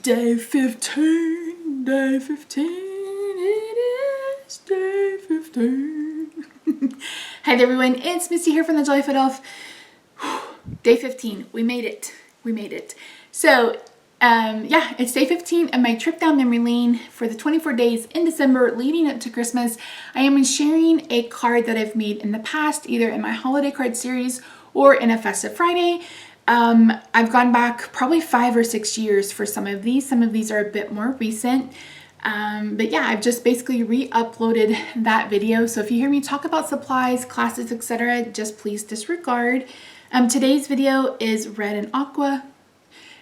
day 15, day 15, it is day 15. Hi there everyone, it's Misty here from TheJollyFatElf. Day 15, we made it. So, yeah, it's day 15 of my trip down memory lane for the 24 days in December leading up to Christmas. I am sharing a card that I've made in the past, either in my holiday card series or in a Festive Friday. I've gone back probably 5 or 6 years for some of these. Some of these are a bit more recent. But yeah, I've just basically re-uploaded that video. So if you hear me talk about supplies, classes, etc., just please disregard. Today's video is red and aqua.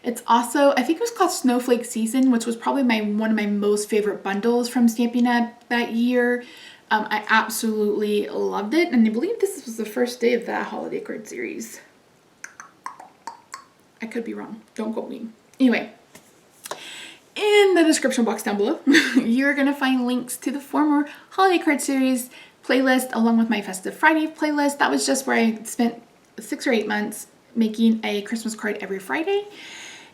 It's also, I think it was called Snowflake Season, which was probably one of my most favorite bundles from Stampin' Up! That year. I absolutely loved it, and I believe this was the first day of that holiday card series. I could be wrong. Don't quote me. Anyway, in the description box down below, you're going to find links to the former holiday card series playlist along with my Festive Friday playlist. That was just where I spent 6 or 8 months making a Christmas card every Friday.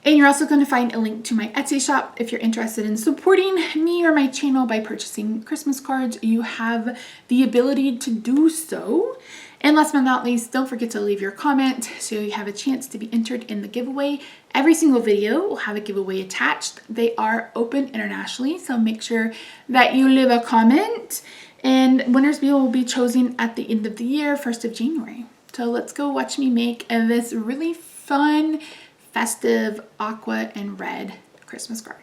And you're also going to find a link to my Etsy shop if you're interested in supporting me or my channel by purchasing Christmas cards. You have the ability to do so. And last but not least, don't forget to leave your comment so you have a chance to be entered in the giveaway. Every single video will have a giveaway attached. They are open internationally, so make sure that you leave a comment. And winners will be chosen at the end of the year, 1st of January. So let's go watch me make this really fun, festive aqua and red Christmas card.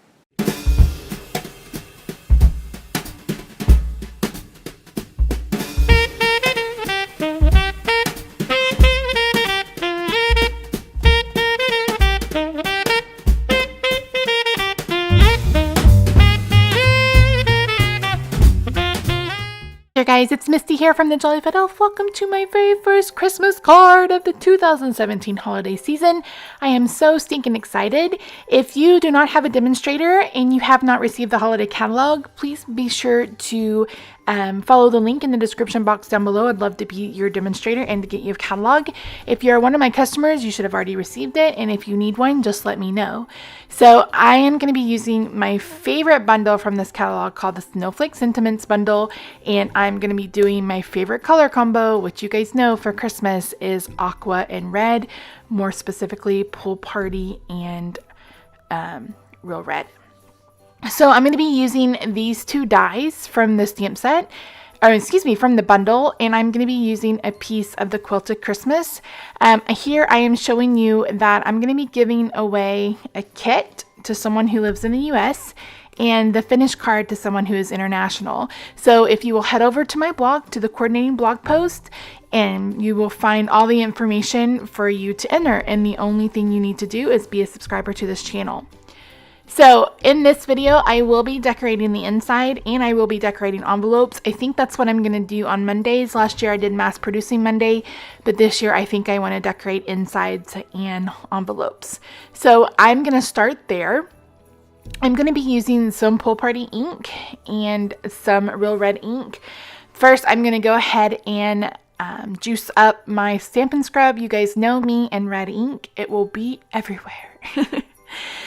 Guys, it's Misty here from TheJollyFatElf. Welcome to my very first Christmas card of the 2017 holiday season. I am so stinking excited. If you do not have a demonstrator and you have not received the holiday catalog, please be sure to follow the link in the description box down below. I'd love to be your demonstrator and to get you a catalog. If you're one of my customers, you should have already received it, and if you need one, just let me know. So I am going to be using my favorite bundle from this catalog called the Snowflake Sentiments bundle, and I'm going to be doing my favorite color combo, which you guys know for Christmas is aqua and red, more specifically Pool Party and Real Red. So I'm going to be using these 2 dies from the stamp set, or excuse me, from the bundle, and I'm going to be using a piece of the Quilted Christmas. Here I am showing you that I'm going to be giving away a kit to someone who lives in the US and the finished card to someone who is international. So if you will head over to my blog, to the coordinating blog post, and you will find all the information for you to enter, and the only thing you need to do is be a subscriber to this channel. So in this video, I will be decorating the inside and I will be decorating envelopes. I think that's what I'm going to do on Mondays. Last year I did mass producing Monday, but this year I think I want to decorate insides and envelopes. So I'm going to start there. I'm going to be using some Pool Party ink and some Real Red ink. First, I'm going to go ahead and juice up my Stampin' Scrub. You guys know me and red ink. It will be everywhere.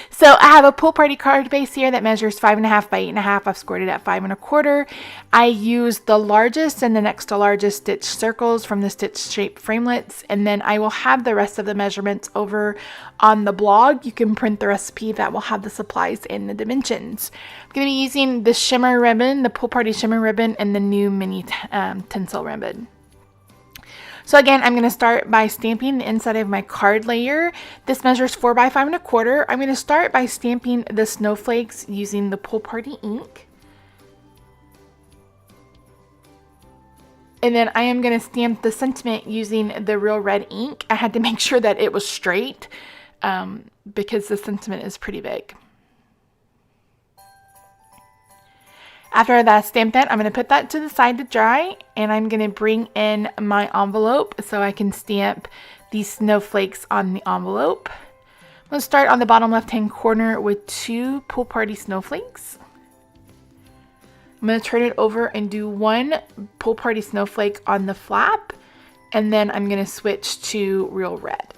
So I have a Pool Party card base here that measures 5.5 by 8.5. I've scored it at 5 1/4. I used the largest and the next to largest stitch circles from the Stitch Shape framelits, and then I will have the rest of the measurements over on the blog. You can print the recipe that will have the supplies and the dimensions. I'm going to be using the shimmer ribbon, the Pool Party shimmer ribbon, and the new mini tinsel ribbon. So again, I'm going to start by stamping the inside of my card layer. This measures 4 by 5 1/4. I'm going to start by stamping the snowflakes using the Pool Party ink. And then I am going to stamp the sentiment using the Real Red ink. I had to make sure that it was straight because the sentiment is pretty big. After that stamped that, I'm going to put that to the side to dry, and I'm going to bring in my envelope so I can stamp these snowflakes on the envelope. I'm going to start on the bottom left hand corner with 2 Pool Party snowflakes. I'm going to turn it over and do 1 Pool Party snowflake on the flap, and then I'm going to switch to Real Red.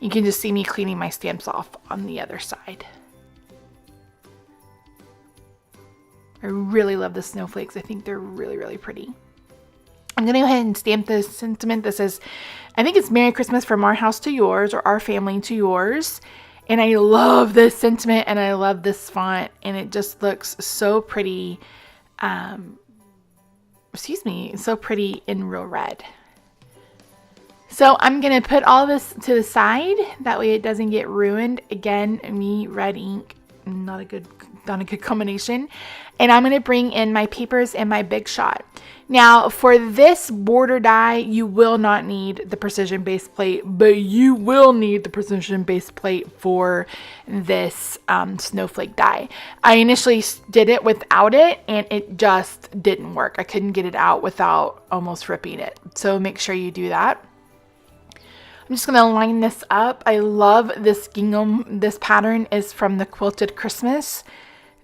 You can just see me cleaning my stamps off on the other side. I really love the snowflakes. I think they're really, really pretty. I'm going to go ahead and stamp this sentiment. This is, I think it's Merry Christmas from our house to yours, or our family to yours. And I love this sentiment, and I love this font, and it just looks so pretty. So pretty in real red. So I'm going to put all this to the side. That way it doesn't get ruined. Again, me, red ink, not a good combination. And I'm going to bring in my papers and my Big Shot. Now for this border die, you will not need the precision base plate, but you will need the precision base plate for this snowflake die. I initially did it without it, and it just didn't work. I couldn't get it out without almost ripping it. So make sure you do that. I'm just going to line this up. I love this gingham. This pattern is from the Quilted Christmas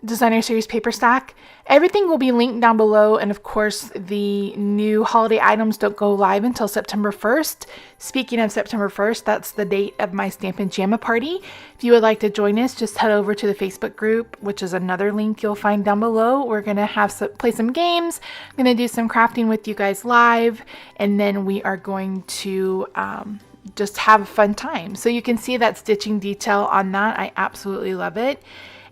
Designer Series paper stack. Everything will be linked down below, and of course the new holiday items don't go live until September 1st. Speaking of September 1st, that's the date of my Stampin' Jamma party. If you would like to join us, just head over to the Facebook group, which is another link you'll find down below. We're going to play some games. I'm going to do some crafting with you guys live, and then we are going to just have a fun time. So you can see that stitching detail on that. I absolutely love it.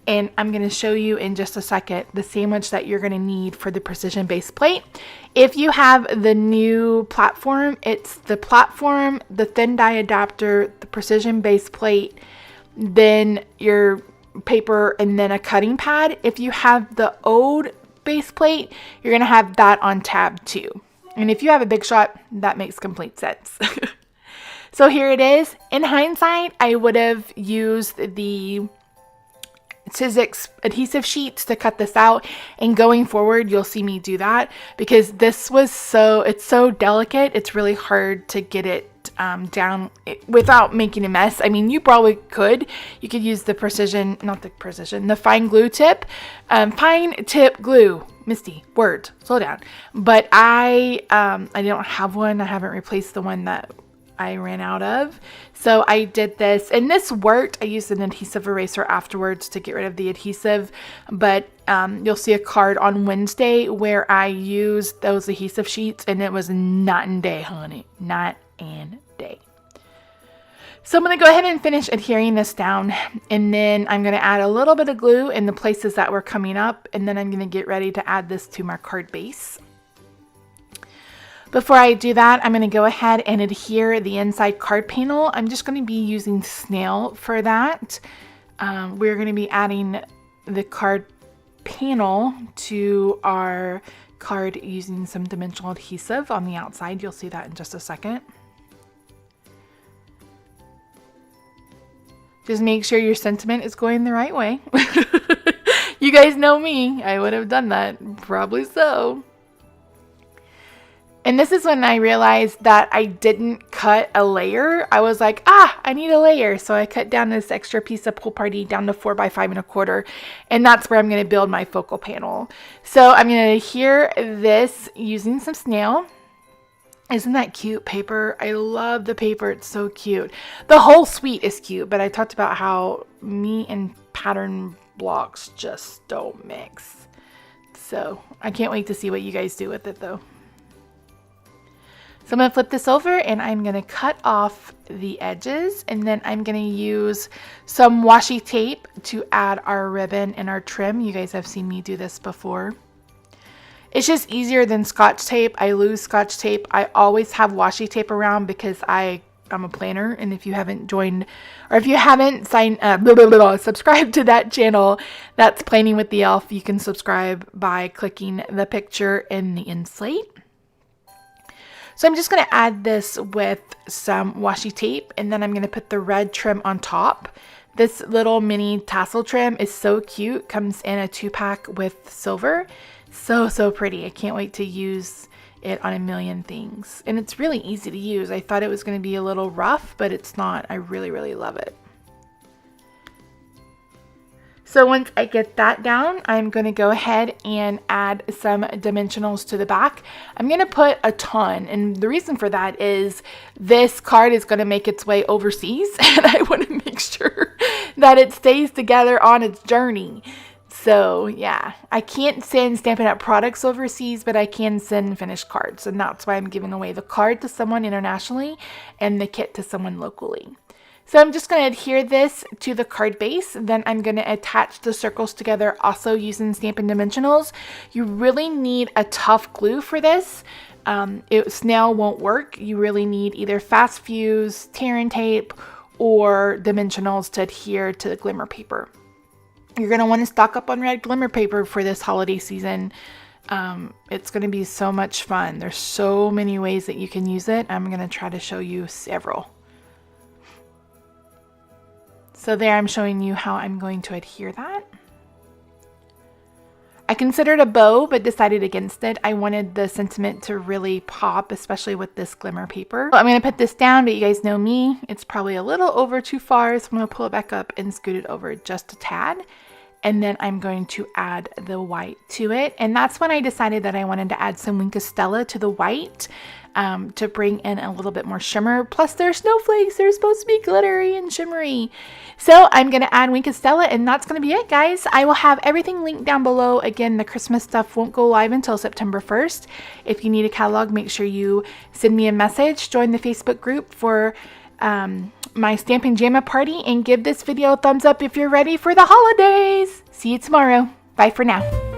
And I'm going to show you in just a second the sandwich that you're going to need for the precision base plate. If you have the new platform, it's the platform, the thin die adapter, the precision base plate, then your paper, and then a cutting pad. If you have the old base plate, you're going to have that on tab 2. And if you have a Big Shot, that makes complete sense. So here it is. In hindsight, I would have used the Sizzix adhesive sheets to cut this out, and going forward you'll see me do that, because this was it's so delicate. It's really hard to get it down without making a mess. I mean, you probably could. You could use the the fine glue tip, fine tip glue. Misty, word, slow down. But I don't have one. I haven't replaced the one that I ran out of. So I did this, and this worked. I used an adhesive eraser afterwards to get rid of the adhesive, but you'll see a card on Wednesday where I used those adhesive sheets, and it was night and day, honey. Night and day. So I'm going to go ahead and finish adhering this down, and then I'm going to add a little bit of glue in the places that were coming up, and then I'm going to get ready to add this to my card base. Before I do that, I'm going to go ahead and adhere the inside card panel. I'm just going to be using snail for that. We're going to be adding the card panel to our card using some dimensional adhesive on the outside. You'll see that in just a second. Just make sure your sentiment is going the right way. You guys know me. I would have done that. Probably so. And this is when I realized that I didn't cut a layer. I was like, I need a layer. So I cut down this extra piece of Pool Party down to 4 by 5.25. And that's where I'm going to build my focal panel. So I'm going to adhere this using some snail. Isn't that cute paper? I love the paper. It's so cute. The whole suite is cute, but I talked about how me and pattern blocks just don't mix. So I can't wait to see what you guys do with it though. So I'm going to flip this over, and I'm going to cut off the edges, and then I'm going to use some washi tape to add our ribbon and our trim. You guys have seen me do this before. It's just easier than Scotch tape. I lose Scotch tape. I always have washi tape around because I'm a planner, and if you haven't joined, or if you haven't subscribed to that channel, that's Planning with the Elf. You can subscribe by clicking the picture in the end slate. So I'm just going to add this with some washi tape, and then I'm going to put the red trim on top. This little mini tassel trim is so cute. Comes in a 2-pack with silver. So pretty. I can't wait to use it on a million things. And it's really easy to use. I thought it was going to be a little rough, but it's not. I really love it. So once I get that down, I'm going to go ahead and add some dimensionals to the back. I'm going to put a ton, and the reason for that is this card is going to make its way overseas, and I want to make sure that it stays together on its journey. So yeah, I can't send Stampin' Up! Products overseas, but I can send finished cards, and that's why I'm giving away the card to someone internationally and the kit to someone locally. So I'm just going to adhere this to the card base. Then I'm going to attach the circles together also using Stampin' Dimensionals. You really need a tough glue for this. Snail won't work. You really need either fast fuse, tear and tape, or dimensionals to adhere to the glimmer paper. You're going to want to stock up on red glimmer paper for this holiday season. It's going to be so much fun. There's so many ways that you can use it. I'm going to try to show you several. So there I'm showing you how I'm going to adhere that. I considered a bow, but decided against it. I wanted the sentiment to really pop, especially with this glimmer paper. I'm going to put this down, but you guys know me. It's probably a little over too far, so I'm going to pull it back up and scoot it over just a tad. And then I'm going to add the white to it. And that's when I decided that I wanted to add some Wink of Stella to the white to bring in a little bit more shimmer. Plus they're snowflakes. They're supposed to be glittery and shimmery. So I'm going to add Wink of Stella, and that's going to be it, guys. I will have everything linked down below. Again, the Christmas stuff won't go live until September 1st. If you need a catalog, make sure you send me a message. Join the Facebook group for my Stampin' Jamma party, and give this video a thumbs up if you're ready for the holidays. See you tomorrow. Bye for now.